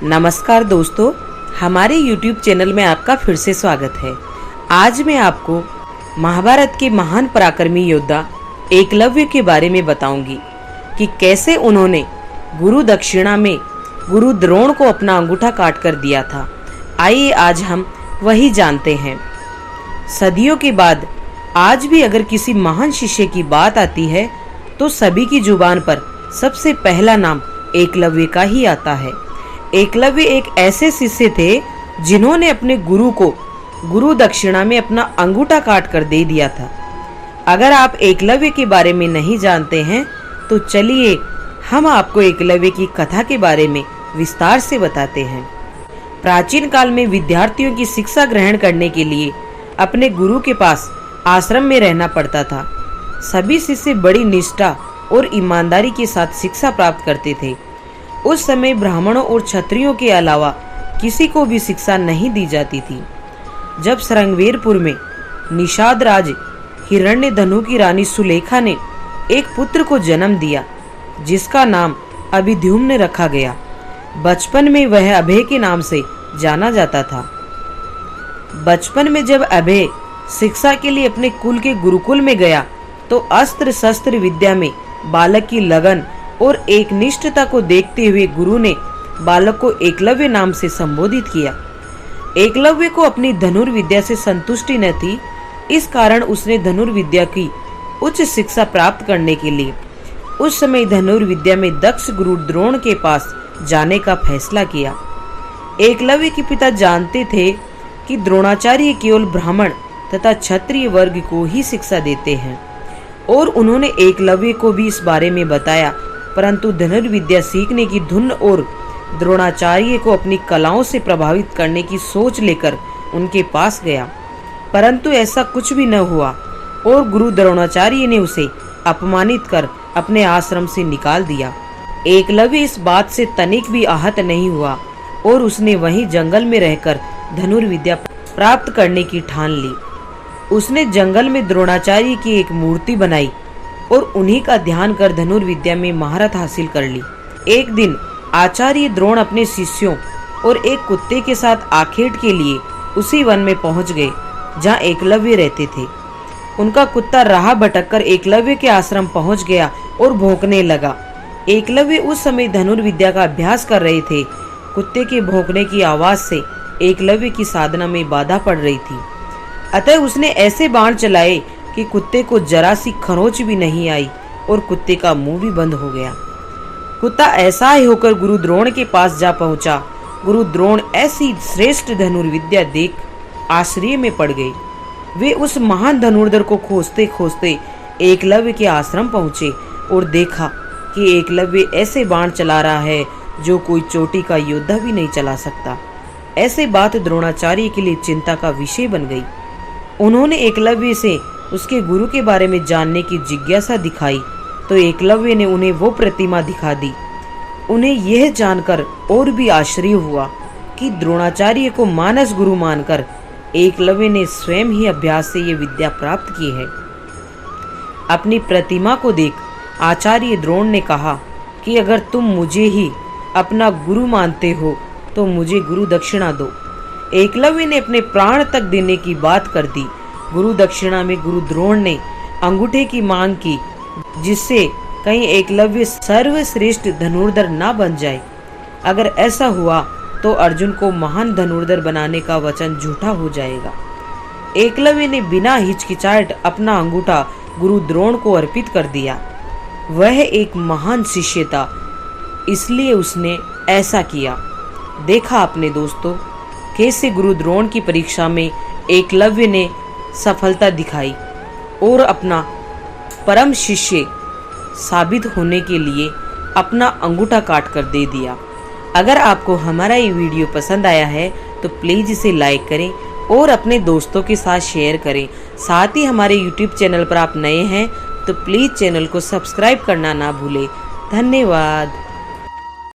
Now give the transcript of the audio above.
नमस्कार दोस्तों, हमारे YouTube चैनल में आपका फिर से स्वागत है। आज मैं आपको महाभारत के महान पराक्रमी योद्धा एकलव्य के बारे में बताऊंगी कि कैसे उन्होंने गुरु दक्षिणा में गुरु द्रोण को अपना अंगूठा काट कर दिया था। आइए आज हम वही जानते हैं। सदियों के बाद आज भी अगर किसी महान शिष्य की बात आती है तो सभी की जुबान पर सबसे पहला नाम एकलव्य का ही आता है। एकलव्य एक ऐसे शिष्य थे जिन्होंने अपने गुरु को गुरु दक्षिणा में अपना अंगूठा काट कर दे दिया था। अगर आप एकलव्य के बारे में नहीं जानते हैं तो चलिए हम आपको एकलव्य की कथा के बारे में विस्तार से बताते हैं। प्राचीन काल में विद्यार्थियों की शिक्षा ग्रहण करने के लिए अपने गुरु के पास आश्रम में रहना पड़ता था। सभी शिष्य बड़ी निष्ठा और ईमानदारी के साथ शिक्षा प्राप्त करते थे। उस समय ब्राह्मणों और क्षत्रियों के अलावा किसी को भी शिक्षा नहीं दी जाती थी। जब श्रृंगवेरपुर में निषाद राज हिरण्यधनु की रानी सुलेखा ने एक पुत्र को जन्म दिया जिसका नाम अभिद्युम्न रखा गया। बचपन में वह अभय के नाम से जाना जाता था। बचपन में जब अभय शिक्षा के लिए अपने कुल के गुरुकुल में गया तो अस्त्र शस्त्र विद्या में बालक की लगन और एक निष्ठता को देखते हुए गुरु ने बालक को एकलव्य नाम से संबोधित किया। एकलव्य को अपनी धनुर्विद्या से संतुष्टि न थी, इस कारण उसने धनुर्विद्या की उच्च शिक्षा प्राप्त करने के लिए उस समय धनुर्विद्या में दक्ष गुरु द्रोण के पास जाने का फैसला किया। एकलव्य के पिता जानते थे कि द्रोणाचार्य केवल ब्राह्मण तथा क्षत्रिय वर्ग को ही शिक्षा देते हैं और उन्होंने एकलव्य को भी इस बारे में बताया, परंतु धनुर्विद्या सीखने की धुन और द्रोणाचार्य को अपनी कलाओं से प्रभावित करने की सोच लेकर उनके पास गया, परंतु ऐसा कुछ भी न हुआ और गुरु द्रोणाचार्य ने उसे अपमानित कर अपने आश्रम से निकाल दिया। एकलव्य इस बात से तनिक भी आहत नहीं हुआ और उसने वहीं जंगल में रहकर धनुर्विद्या प्राप्त करने की ठान ली। उसने जंगल में द्रोणाचार्य की एक मूर्ति बनाई और उन्हीं का ध्यान कर धनुर्विद्या में महारत हासिल कर ली। एक दिन आचार्य द्रोण अपने शिष्यों और एक कुत्ते के साथ आखेट के लिए उसी वन में पहुंच गए जहां एकलव्य रहते थे। उनका कुत्ता राह भटककर एकलव्य के आश्रम पहुंच गया और भौंकने लगा। एकलव्य उस समय धनुर्विद्या का अभ्यास कर रहे थे। कुत्ते के भौंकने की आवाज से एकलव्य की साधना में बाधा पड़ रही थी, अतः उसने ऐसे बाण चलाए कि कुत्ते को जरा सी खरोंच भी नहीं आई और कुत्ते का मुंह भी बंद हो गया। कुत्ता ऐसा ही होकर गुरु द्रोण के पास जा पहुंचा। गुरु द्रोण ऐसी श्रेष्ठ धनुर्विद्या देख आश्चर्य में पड़ गए। वे उस महान धनुर्धर को खोजते खोजते एकलव्य के आश्रम पहुंचे और देखा कि एकलव्य ऐसे बाण चला रहा है जो कोई चोटी का योद्धा भी नहीं चला सकता। ऐसे बात द्रोणाचार्य के लिए चिंता का विषय बन गई। उन्होंने एकलव्य से उसके गुरु के बारे में जानने की जिज्ञासा दिखाई तो एकलव्य ने उन्हें वो प्रतिमा दिखा दी। उन्हें यह जानकर और भी आश्चर्य हुआ कि द्रोणाचार्य को मानस गुरु मानकर एकलव्य ने स्वयं ही अभ्यास से ये विद्या प्राप्त की है। अपनी प्रतिमा को देख आचार्य द्रोण ने कहा कि अगर तुम मुझे ही अपना गुरु मानते हो तो मुझे गुरु दक्षिणा दो। एकलव्य ने अपने प्राण तक देने की बात कर दी। गुरु दक्षिणा में गुरु द्रोण ने अंगूठे की मांग की, जिससे कहीं एकलव्य सर्वश्रेष्ठ धनुर्धर ना बन जाए। अगर ऐसा हुआ तो अर्जुन को महान धनुर्धर बनाने का वचन झूठा हो जाएगा। एकलव्य ने बिना हिचकिचाहट अपना अंगूठा गुरु द्रोण को अर्पित कर दिया। वह एक महान शिष्य था, इसलिए उसने ऐसा किया। देखा आपने दोस्तों, कैसे गुरु द्रोण की परीक्षा में एकलव्य ने सफलता दिखाई और अपना परम शिष्य साबित होने के लिए अपना अंगूठा काट कर दे दिया। अगर आपको हमारा ये वीडियो पसंद आया है तो प्लीज़ इसे लाइक करें और अपने दोस्तों के साथ शेयर करें। साथ ही हमारे YouTube चैनल पर आप नए हैं तो प्लीज़ चैनल को सब्सक्राइब करना ना भूलें। धन्यवाद।